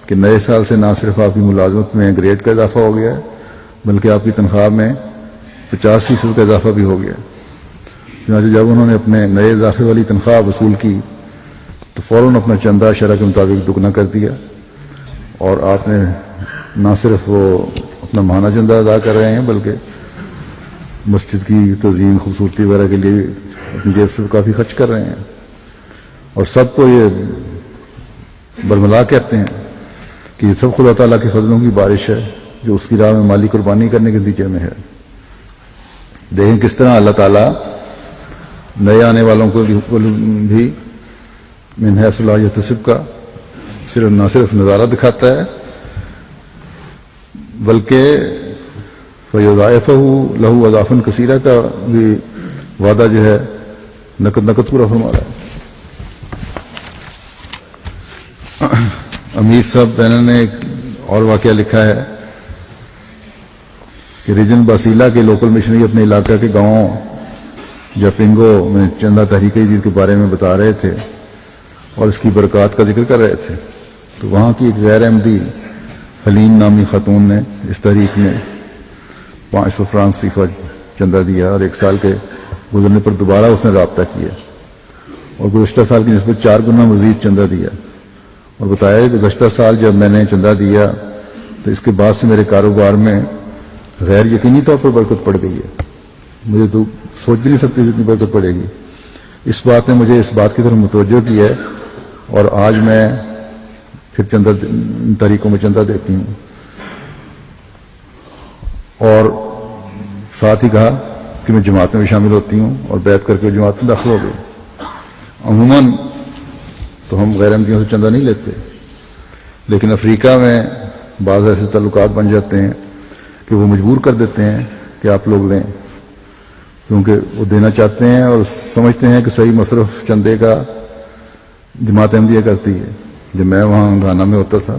کہ نئے سال سے نہ صرف آپ کی ملازمت میں گریڈ کا اضافہ ہو گیا ہے بلکہ آپ کی تنخواہ میں 50% کا اضافہ بھی ہو گیا. چنانچہ جب انہوں نے اپنے نئے اضافے والی تنخواہ وصول کی تو فوراً اپنا چندہ شرح کے مطابق دگنا کر دیا، اور آپ نے نہ صرف وہ اپنا ماہانہ چندہ ادا کر رہے ہیں بلکہ مسجد کی تزئین خوبصورتی وغیرہ کے لیے اپنی جیب سے کافی خرچ کر رہے ہیں. اور سب کو یہ برملا کہتے ہیں کہ یہ سب خدا تعالیٰ کے فضلوں کی بارش ہے جو اس کی راہ میں مالی قربانی کرنے کے نتیجے میں ہے. دیکھیں کس طرح اللہ تعالیٰ نئے آنے والوں کو بھی من حیث لا یحتسب کا نہ صرف نظارہ دکھاتا ہے بلکہ فَيُضَاعِفُهُ لَهُ أَضْعَافًا كَثِيرًا کا بھی وعدہ جو ہے نقد پورا فرما رہا ہے. امیر صاحب بینر نے ایک اور واقعہ لکھا ہے کہ ریجن باسیلا کے لوکل مشنری اپنے علاقہ کے گاؤں جاپنگو میں چندہ تحریک جدید کے بارے میں بتا رہے تھے اور اس کی برکات کا ذکر کر رہے تھے. تو وہاں کی ایک غیر احمدی حلیم نامی خاتون نے اس تحریک میں 500 فرانک صیفہ چندہ دیا اور 1 سال کے گزرنے پر دوبارہ اس نے رابطہ کیا اور گزشتہ سال کی نسبت 4 گنا مزید چندہ دیا اور بتایا کہ گزشتہ سال جب میں نے چندہ دیا تو اس کے بعد سے میرے کاروبار میں غیر یقینی طور پر برکت پڑ گئی ہے. مجھے تو سوچ بھی نہیں سکتی اتنی برکت پڑے گی. اس بات نے مجھے اس بات کی طرف متوجہ کیا ہے اور آج میں پھر چندہ طریقوں میں چندہ دیتی ہوں. اور ساتھ ہی کہا کہ میں جماعت میں بھی شامل ہوتی ہوں اور بیعت کر کے جماعت میں داخل ہو گئی. عموماً تو ہم غیر احمدیوں سے چندہ نہیں لیتے، لیکن افریقہ میں بعض ایسے تعلقات بن جاتے ہیں کہ وہ مجبور کر دیتے ہیں کہ آپ لوگ لیں، کیونکہ وہ دینا چاہتے ہیں اور سمجھتے ہیں کہ صحیح مصرف چندے کا جماعت احمدیہ کرتی ہے. جب میں وہاں گانا میں ہوتا تھا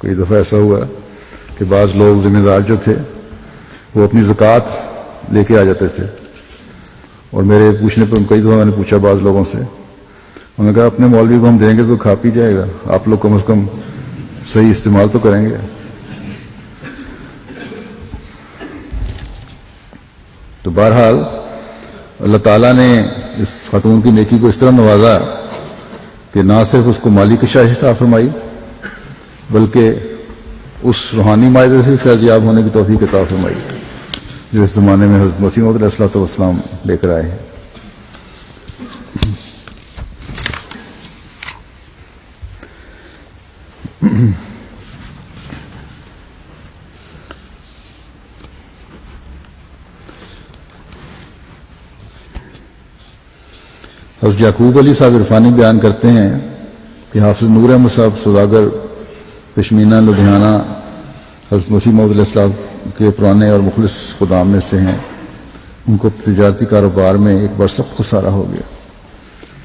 کئی دفعہ ایسا ہوا کہ بعض لوگ ذمہ دار جو تھے وہ اپنی زکوٰۃ لے کے آ جاتے تھے اور میرے پوچھنے پر کئی دفعہ میں نے پوچھا بعض لوگوں سے، انہوں نے کہا اپنے مولوی کو ہم دیں گے تو کھا پی جائے گا، آپ لوگ کم از کم صحیح استعمال تو کریں گے. تو بہرحال اللہ تعالیٰ نے اس خاتون کی نیکی کو اس طرح نوازا کہ نہ صرف اس کو مالی کشائش عطا فرمائی بلکہ اس روحانی معاہدے سے فیض یاب ہونے کی توفیق عطا فرمائی جو اس زمانے میں حضرت مسیح موعود علیہ الصلوۃ والسلام لے کر آئے ہیں. حضرت یعقوب علی صاحب عرفانی بیان کرتے ہیں کہ حافظ نور احمد صاحب سوداگر پشمینہ لدھیانہ حضرت مسیح موعود علیہ السلام کے پرانے اور مخلص خدام میں سے ہیں. ان کو تجارتی کاروبار میں ایک بار سخت خسارہ ہو گیا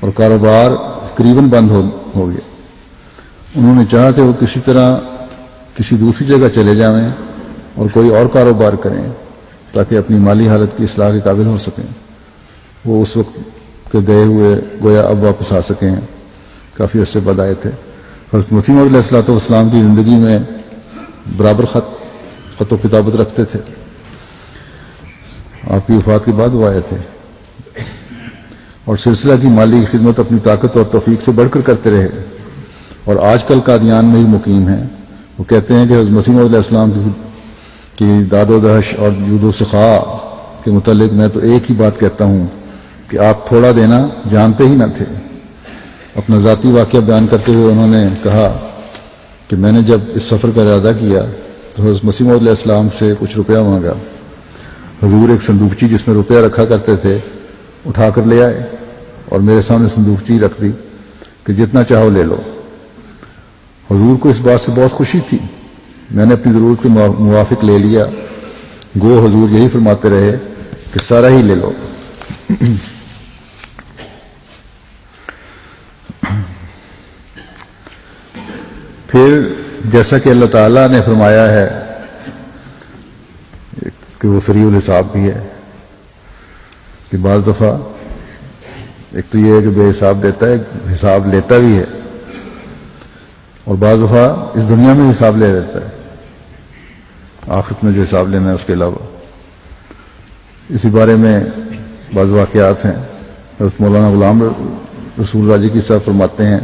اور کاروبار تقریباً بند ہو گیا. انہوں نے چاہا کہ وہ کسی طرح کسی دوسری جگہ چلے جائیں اور کوئی اور کاروبار کریں تاکہ اپنی مالی حالت کی اصلاح کے قابل ہو سکیں. وہ اس وقت کہ گئے ہوئے گویا اب واپس آ سکے ہیں، کافی عرصے بعد آئے تھے. حضرت مسیح موعود علیہ الصلوۃ والسلام کی زندگی میں برابر خط و کتابت رکھتے تھے. آپ کی وفات کے بعد وہ آئے تھے اور سلسلہ کی مالی خدمت اپنی طاقت اور توفیق سے بڑھ کر کرتے رہے اور آج کل قادیان میں ہی مقیم ہیں. وہ کہتے ہیں کہ حضرت مسیح موعود علیہ السلام کی داد و دہش اور جود و سخا کے متعلق میں تو ایک ہی بات کہتا ہوں کہ آپ تھوڑا دینا جانتے ہی نہ تھے. اپنا ذاتی واقعہ بیان کرتے ہوئے انہوں نے کہا کہ میں نے جب اس سفر کا ارادہ کیا تو حضرت مسیح موعود علیہ السلام سے کچھ روپیہ مانگا. حضور ایک صندوقچی جس میں روپیہ رکھا کرتے تھے اٹھا کر لے آئے اور میرے سامنے صندوقچی رکھ دی کہ جتنا چاہو لے لو. حضور کو اس بات سے بہت خوشی تھی. میں نے اپنی ضرورت کے موافق لے لیا. گو حضور یہی فرماتے رہے کہ سارا ہی لے لو. پھر جیسا کہ اللہ تعالیٰ نے فرمایا ہے کہ وہ سریع الحساب بھی ہے کہ بعض دفعہ ایک تو یہ ہے کہ بے حساب دیتا ہے، حساب لیتا بھی ہے، اور بعض دفعہ اس دنیا میں حساب لے لیتا ہے، آخرت میں جو حساب لینا ہے اس کے علاوہ. اسی بارے میں بعض واقعات ہیں. حضرت مولانا غلام رسول راجی کی صاحب فرماتے ہیں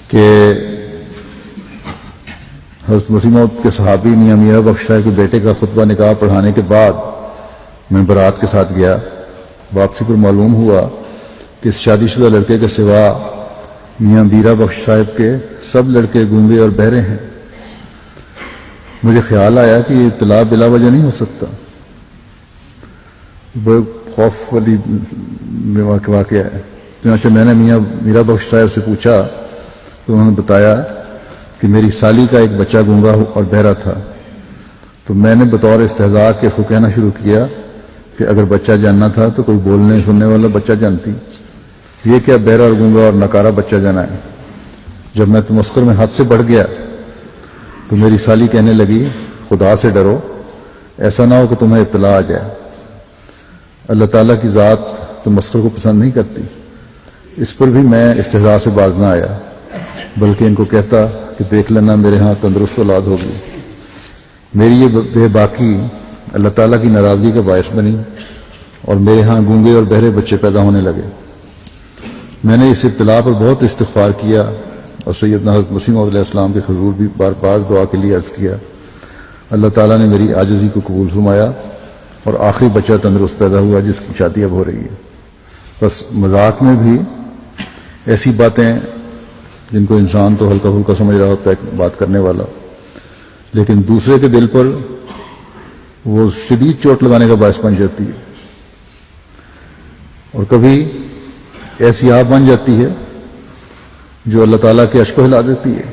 کہ حضرت مسیح موعود کے صحابی میاں میرا بخش صاحب کے بیٹے کا خطبہ نکاح پڑھانے کے بعد میں بارات کے ساتھ گیا. واپسی پر معلوم ہوا کہ اس شادی شدہ لڑکے کے سوا میاں بیرا بخش صاحب کے سب لڑکے گونگے اور بہرے ہیں. مجھے خیال آیا کہ یہ اطلاع بلا وجہ نہیں ہو سکتا. بڑے خوف والی واقعہ ہے. چنانچہ میں نے میاں میرا بخش صاحب سے پوچھا تو انہوں نے بتایا کہ میری سالی کا ایک بچہ گونگا اور بہرا تھا. تو میں نے بطور استہزاء کے اس کو کہنا شروع کیا کہ اگر بچہ جاننا تھا تو کوئی بولنے سننے والا بچہ جانتی، یہ کیا بہرا اور گونگا اور نکارا بچہ جانا ہے. جب میں تمسخر میں حد سے بڑھ گیا تو میری سالی کہنے لگی خدا سے ڈرو، ایسا نہ ہو کہ تمہیں اطلاع آ جائے. اللہ تعالیٰ کی ذات تمسخر کو پسند نہیں کرتی. اس پر بھی میں استہزاء سے باز نہ آیا، بلکہ ان کو کہتا کہ دیکھ لینا میرے ہاں تندرست اولاد ہوگی۔ میری یہ بے باکی اللہ تعالیٰ کی ناراضگی کا باعث بنی اور میرے ہاں گونگے اور بہرے بچے پیدا ہونے لگے۔ میں نے اس ابتلا پر بہت استغفار کیا اور سیدنا حضرت مسیح موعود علیہ السلام کے حضور بھی بار بار دعا کے لیے عرض کیا۔ اللہ تعالیٰ نے میری عاجزی کو قبول فرمایا اور آخری بچہ تندرست پیدا ہوا جس کی شادی اب ہو رہی ہے۔ بس مذاق میں بھی ایسی باتیں جن کو انسان تو ہلکا پھلکا سمجھ رہا ہوتا ہے بات کرنے والا، لیکن دوسرے کے دل پر وہ شدید چوٹ لگانے کا باعث بن جاتی ہے، اور کبھی ایسی آگ بن جاتی ہے جو اللہ تعالیٰ کے عرش کو ہلا دیتی ہے،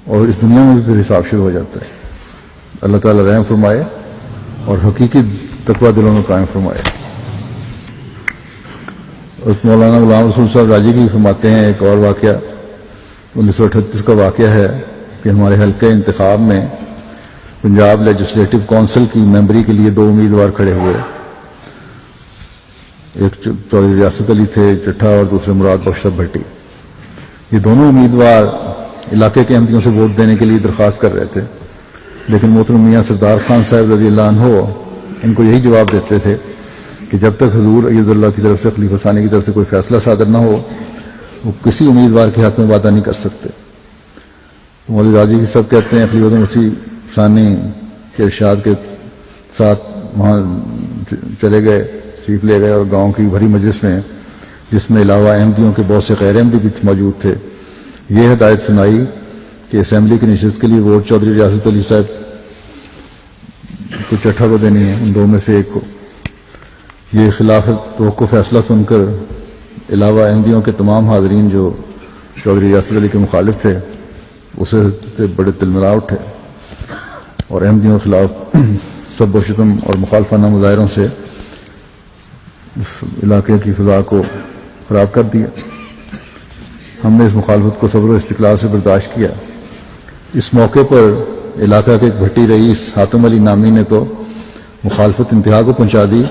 اور اس دنیا میں بھی پھر حساب شروع ہو جاتا ہے۔ اللہ تعالیٰ رحم فرمائے اور حقیقی تقویٰ دلوں میں قائم فرمائے۔ اس مولانا غلام رسول صاحب راجی کی فرماتے ہیں ایک اور واقعہ 1938 کا واقعہ ہے کہ ہمارے حلقے انتخاب میں پنجاب لیجسلیٹو کونسل کی ممبری کے لیے 2 امیدوار کھڑے ہوئے۔ ایک چودھری ریاست علی تھے چٹھا اور دوسرے مراد بخش صاحب بھٹی۔ یہ دونوں امیدوار علاقے کے احمدیوں سے ووٹ دینے کے لیے درخواست کر رہے تھے، لیکن محترم میاں سردار خان صاحب رضی اللہ عنہ ان کو یہی جواب دیتے تھے کہ جب تک حضور اید اللہ کی طرف سے خلیفہ ثانی کی طرف سے کوئی فیصلہ صادر نہ ہو وہ کسی امیدوار کے حق میں وعدہ نہیں کر سکتے۔ مولوی راجی صاحب کہتے ہیں خلیفہ مسیح ثانی کے ارشاد کے ساتھ وہاں چلے گئے، تشریف لے گئے اور گاؤں کی بھری مجلس میں، جس میں علاوہ احمدیوں کے بہت سے غیر احمدی بھی موجود تھے، یہ ہدایت سنائی کہ اسمبلی کی نشست کے لیے ووٹ چودھری ریاست علی صاحب کو چٹھا کو دینی ہے، ان 2 میں سے ایک کو۔ یہ خلاف توقع فیصلہ سن کر علاوہ احمدیوں کے تمام حاضرین جو چودھری ریاست علی کے مخالف تھے اسے بڑے تلملا اٹھے اور احمدیوں کے خلاف سب و شتم اور مخالفانہ مظاہروں سے اس علاقے کی فضا کو خراب کر دیا۔ ہم نے اس مخالفت کو صبر و استقلال سے برداشت کیا۔ اس موقع پر علاقہ کے ایک بھٹی رئیس حاتم علی نامی نے تو مخالفت انتہا کو پہنچا دی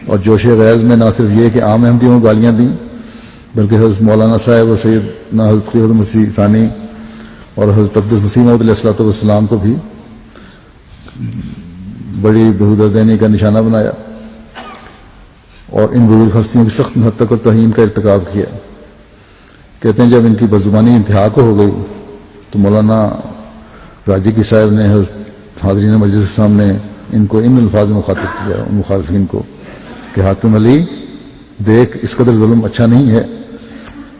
اور جوش غیظ میں نہ صرف یہ کہ عام احمدیوں کو گالیاں دیں بلکہ حضرت مولانا صاحب اور سیدنا حضرت خلیفہ مسیح ثانی اور حضرت اقدس مسیح موعود علیہ الصلوۃ والسلام کو بھی بڑی بہودہ دینی کا نشانہ بنایا اور ان بزرگ ہستیوں کی سخت محتق اور توہین کا ارتکاب کیا۔ کہتے ہیں جب ان کی بدزبانی انتہا کو ہو گئی تو مولانا راجی کی صاحب نے حضرت حاضرین مجلس کے سامنے ان کو ان الفاظ میں مخاطب کیا، ان مخالفین کو، کہ حاتم علی دیکھ اس قدر ظلم اچھا نہیں ہے،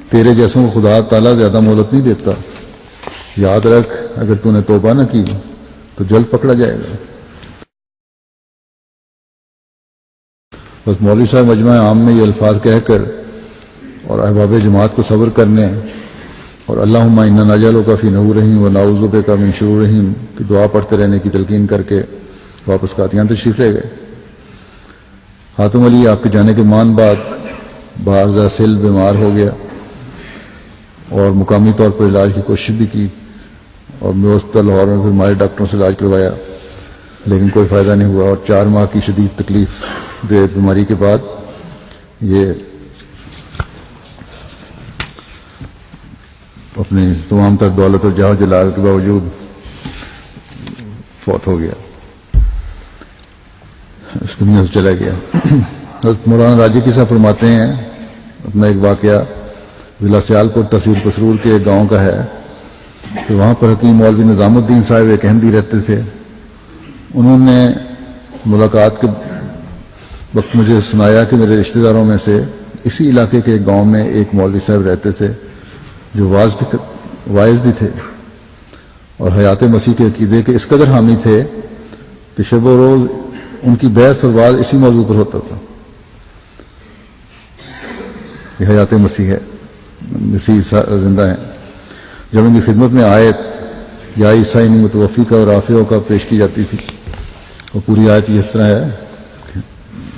تیرے جیسوں کو خدا تعالیٰ زیادہ مہلت نہیں دیتا، یاد رکھ اگر تو نے توبہ نہ کی تو جلد پکڑا جائے گا۔ بس مولوی صاحب مجمع عام میں یہ الفاظ کہہ کر اور احباب جماعت کو صبر کرنے اور اللہم انا نجعلک فی نحورہم و نعوذ بک من شرورہم کی دعا پڑھتے رہنے کی تلقین کر کے واپس قادیان تشریف لے گئے۔ حاتم علی آپ کے جانے کے مان بعد بارزہ سل بیمار ہو گیا اور مقامی طور پر علاج کی کوشش بھی کی اور میوستہ لاہور میں پھر ہمارے ڈاکٹروں سے علاج کروایا، لیکن کوئی فائدہ نہیں ہوا اور 4 ماہ کی شدید تکلیف دہ بیماری کے بعد یہ اپنی تمام تر دولت اور جاہ و جلال کے باوجود فوت ہو گیا، اس دنیا سے چلا گیا۔ حضرت مولانا راجی کی صاحب فرماتے ہیں اپنا ایک واقعہ ضلع سیالکوٹ تحصیل قصرور کے ایک گاؤں کا ہے کہ وہاں پر حکیم مولوی نظام الدین صاحب ایک احمدی رہتے تھے۔ انہوں نے ملاقات کے وقت مجھے سنایا کہ میرے رشتہ داروں میں سے اسی علاقے کے ایک گاؤں میں ایک مولوی صاحب رہتے تھے جو واعظ بھی تھے اور حیات مسیح کے عقیدے کے اس قدر حامی تھے کہ شب و روز ان کی بحث اور وعظ اسی موضوع پر ہوتا تھا، یہ حیات مسیح ہے، مسیح زندہ ہیں۔ جب ان کی خدمت میں آیت یا عیسیٰ انی متوفی کا اور رافعہ کا پیش کی جاتی تھی، اور پوری آیت اس طرح ہے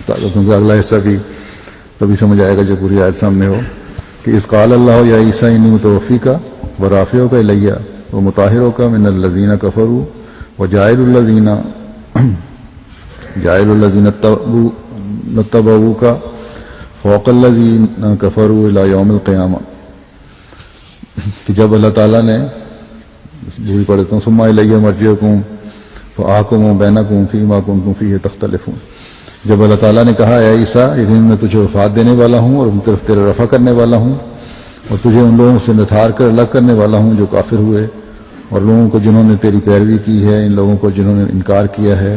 کیونکہ اگلا حصہ بھی تبھی سمجھ آئے گا جب پوری آیت سامنے ہو کہ اذ قال اللہ یا عیسیٰ انی متوفی کا و رافعہ کا الیہ و مطہرہ کا من الذین کفروا و جاعل الذین اتبعوک فوق الذین کفروا الی یوم القیامہ، کہ جب اللہ تعالیٰ نے بھول پڑھتا ہوں ثم الی مرجعکم فاحکم بینکم فیما کنتم فیہ تختلفون، جب اللہ تعالیٰ نے کہا اے عیسیٰ یقین میں تجھے وفات دینے والا ہوں اور ان طرف تیرا رفع کرنے والا ہوں اور تجھے ان لوگوں سے نتھار کر الگ کرنے والا ہوں جو کافر ہوئے اور لوگوں کو جنہوں نے تیری پیروی کی ہے، ان لوگوں کو جنہوں نے انکار کیا ہے،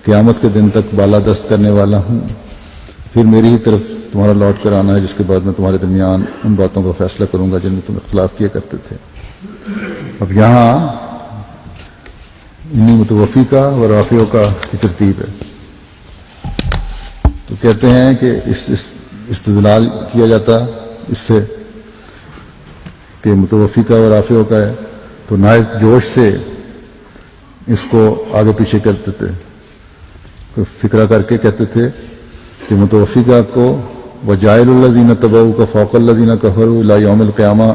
قیامت کے دن تک بالادست کرنے والا ہوں، پھر میری ہی طرف تمہارا لوٹ کر آنا ہے، جس کے بعد میں تمہارے درمیان ان باتوں کا فیصلہ کروں گا جن میں تم اختلاف کیا کرتے تھے۔ اب یہاں انہی متوفی کا و رافعوں کا کی ترتیب ہے، تو کہتے ہیں کہ استدلال کیا جاتا اس سے کہ متوفی کا و رافعوں کا ہے، تو نائز جوش سے اس کو آگے پیچھے کرتے تھے، فکرہ کر کے کہتے تھے کہ متوفی کا کو وجائل الذین تبعوا کا فوق الذین کفروا الی یوم القیامہ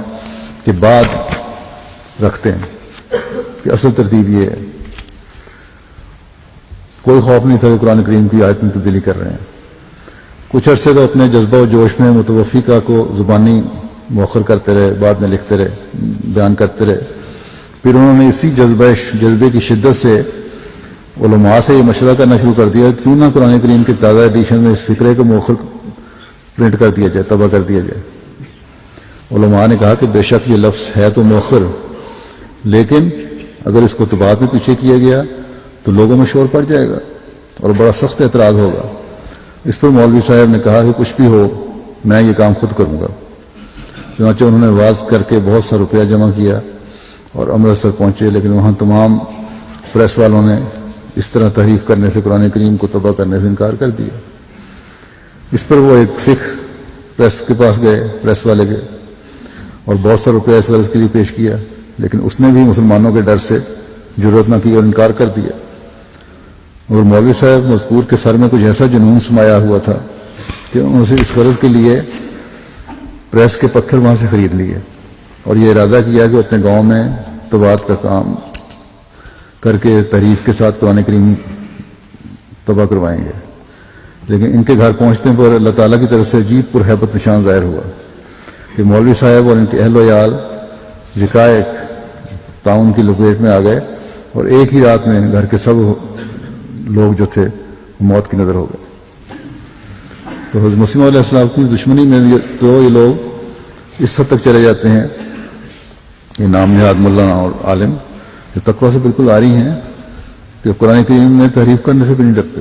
کے بعد رکھتے ہیں، کہ اصل ترتیب یہ ہے۔ کوئی خوف نہیں تھا کہ قرآن کریم کی آیت میں تبدیلی کر رہے ہیں۔ کچھ عرصے تو اپنے جذبہ و جوش میں متوفی کا کو زبانی مؤخر کرتے رہے، بعد میں لکھتے رہے، بیان کرتے رہے، پھر انہوں نے اسی جذبے کی شدت سے علماء سے یہ مشورہ کرنا شروع کر دیا کیوں نہ قرآن کریم کے تازہ ایڈیشن میں اس فکرے کو مؤخر پرنٹ کر دیا جائے، طبع کر دیا جائے۔ علماء نے کہا کہ بے شک یہ لفظ ہے تو مؤخر، لیکن اگر اس کو طباعت میں پیچھے کیا گیا تو لوگوں میں شور پڑ جائے گا اور بڑا سخت اعتراض ہوگا۔ اس پر مولوی صاحب نے کہا کہ کچھ بھی ہو میں یہ کام خود کروں گا۔ چنانچہ انہوں نے واز کر کے بہت سا روپیہ جمع کیا اور امرتسر پہنچے، لیکن وہاں تمام پریس والوں نے اس طرح تحریف کرنے سے قرآن کریم کو طبع کرنے سے انکار کر دیا۔ اس پر وہ ایک سکھ پریس کے پاس گئے، پریس والے گئے اور بہت سا روپیہ اس غرض کے لیے پیش کیا، لیکن اس نے بھی مسلمانوں کے ڈر سے جرأت نہ کی اور انکار کر دیا۔ اور مولوی صاحب مذکور کے سر میں کچھ ایسا جنون سمایا ہوا تھا کہ انہوں نے اس غرض کے لیے پریس کے پتھر وہاں سے خرید لیے اور یہ ارادہ کیا کہ وہ اپنے گاؤں میں طباعت کا کام کر کے تحریف کے ساتھ قرآن کریم طبع کروائیں گے۔ لیکن ان کے گھر پہنچنے پر اللہ تعالیٰ کی طرف سے عجیب پرہیبت نشان ظاہر ہوا کہ مولوی صاحب اور ان کے اہل و عیال یکایک تعاون کی لپیٹ میں آ گئے اور ایک ہی رات میں گھر کے سب لوگ جو تھے موت کی نظر ہو گئے۔ تو حضرت مسیح علیہ السلام کی دشمنی میں تو یہ لوگ اس حد تک چلے جاتے ہیں، یہ نام نہاد ملا اور عالم جو تقویٰ سے بالکل آ رہی ہیں کہ قرآن کریم میں تحریف کرنے سے بھی نہیں ڈرتے،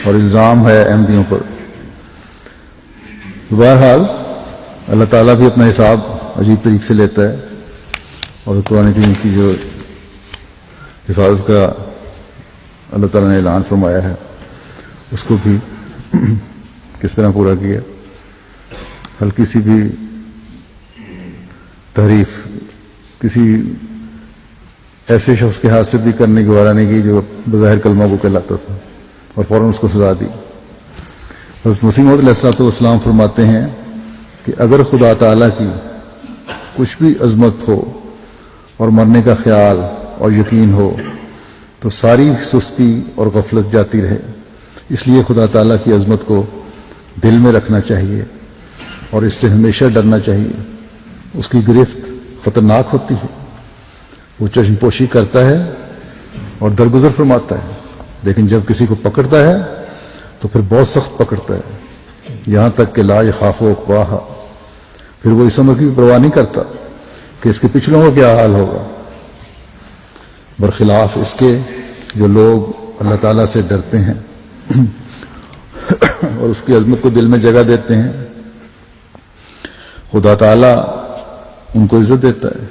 اور الزام ہے احمدیوں پر۔ بہرحال اللہ تعالیٰ بھی اپنا حساب عجیب طریقے سے لیتا ہے اور قرآن کریم کی جو حفاظت کا اللہ تعالیٰ نے اعلان فرمایا ہے اس کو بھی کس طرح پورا کیا۔ ہلکی سی بھی تحریف کسی ایسے شخص کے ہاتھ سے بھی کرنے کی گوارا نہیں کی جو بظاہر کلمہ کو کہلاتا تھا، اور فوراً اس کو سزا دی۔ حضرت مسیح موعود علیہ السلام فرماتے ہیں کہ اگر خدا تعالیٰ کی کچھ بھی عظمت ہو اور مرنے کا خیال اور یقین ہو تو ساری سستی اور غفلت جاتی رہے، اس لیے خدا تعالیٰ کی عظمت کو دل میں رکھنا چاہیے اور اس سے ہمیشہ ڈرنا چاہیے۔ اس کی گرفت خطرناک ہوتی ہے، وہ چشم پوشی کرتا ہے اور درگزر فرماتا ہے، لیکن جب کسی کو پکڑتا ہے تو پھر بہت سخت پکڑتا ہے، یہاں تک کہ لا یخاف عقباہا، پھر وہ اس امر کی پرواہ نہیں کرتا کہ اس کے پچھلوں کا کیا حال ہوگا، برخلاف اس کے جو لوگ اللہ تعالیٰ سے ڈرتے ہیں اور اس کی عظمت کو دل میں جگہ دیتے ہیں، خدا تعالیٰ ان کو عزت دیتا ہے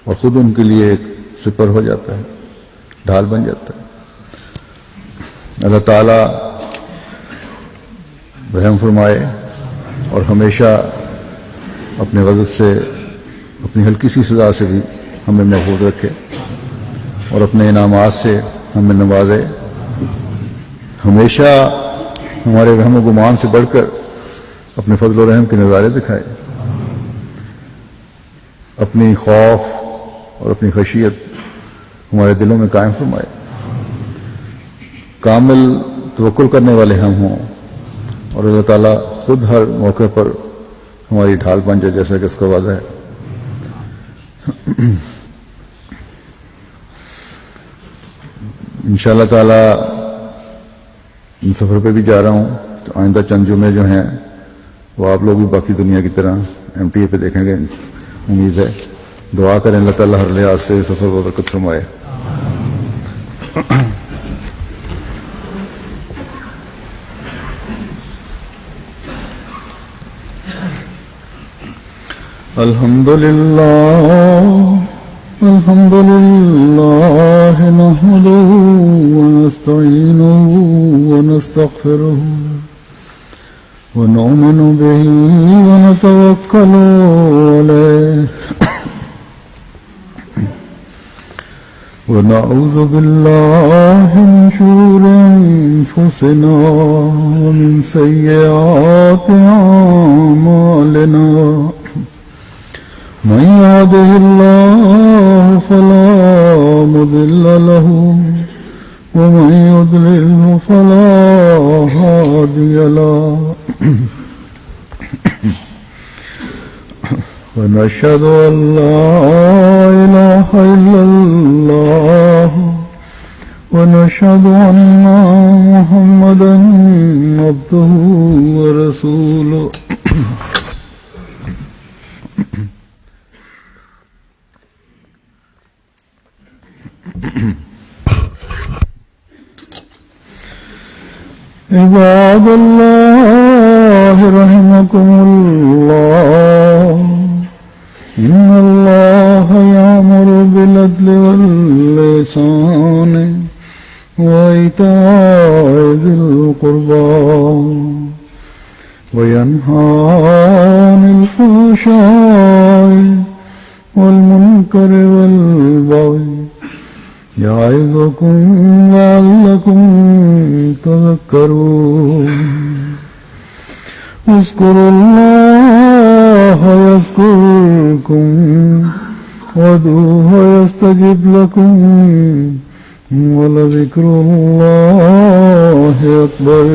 اور خود ان کے لیے ایک سپر ہو جاتا ہے، ڈھال بن جاتا ہے۔ اللہ تعالیٰ رحم فرمائے اور ہمیشہ اپنے غضب سے، اپنی ہلکی سی سزا سے بھی ہمیں محفوظ رکھے اور اپنے انعامات سے ہمیں نوازے، ہمیشہ ہمارے رحم و گمان سے بڑھ کر اپنے فضل و رحم کے نظارے دکھائے، اپنی خوف اور اپنی خشیت ہمارے دلوں میں قائم فرمائے، کامل توکل کرنے والے ہم ہوں اور اللہ تعالیٰ خود ہر موقع پر ہماری ڈھال بن جائے جیسا کہ اس کا وعدہ ہے. انشاءاللہ تعالیٰ ان سفر پہ بھی جا رہا ہوں تو آئندہ چند جمعے جو ہیں وہ آپ لوگ بھی باقی دنیا کی طرح MTA پہ دیکھیں گے. امید ہے دعا کریں اللہ تعالیٰ ہر لحاظ سے سفر پر برکت فرمائے. الحمد لله نحمده ونستعينه ونستغفره ونؤمن به ونتوكل عليه ونعوذ بالله من شرور أنفسنا ومن سيئات أعمالنا من يهده الله فلا مضل له ومن يضلله فلا هادي له ونشهد أن لا إله إلا الله ونشهد أن محمدا عبده ورسوله. عباد الله رحمكم الله إن الله يأمر بالعدل والإحسان وإيتاء ذي القربى وينهى عن الفحشاء والمنكر والبغي يعظكم لعلكم تذكرون. اذكروا الله يذكركم وادعوه يستجب لكم ولذكر الله أكبر.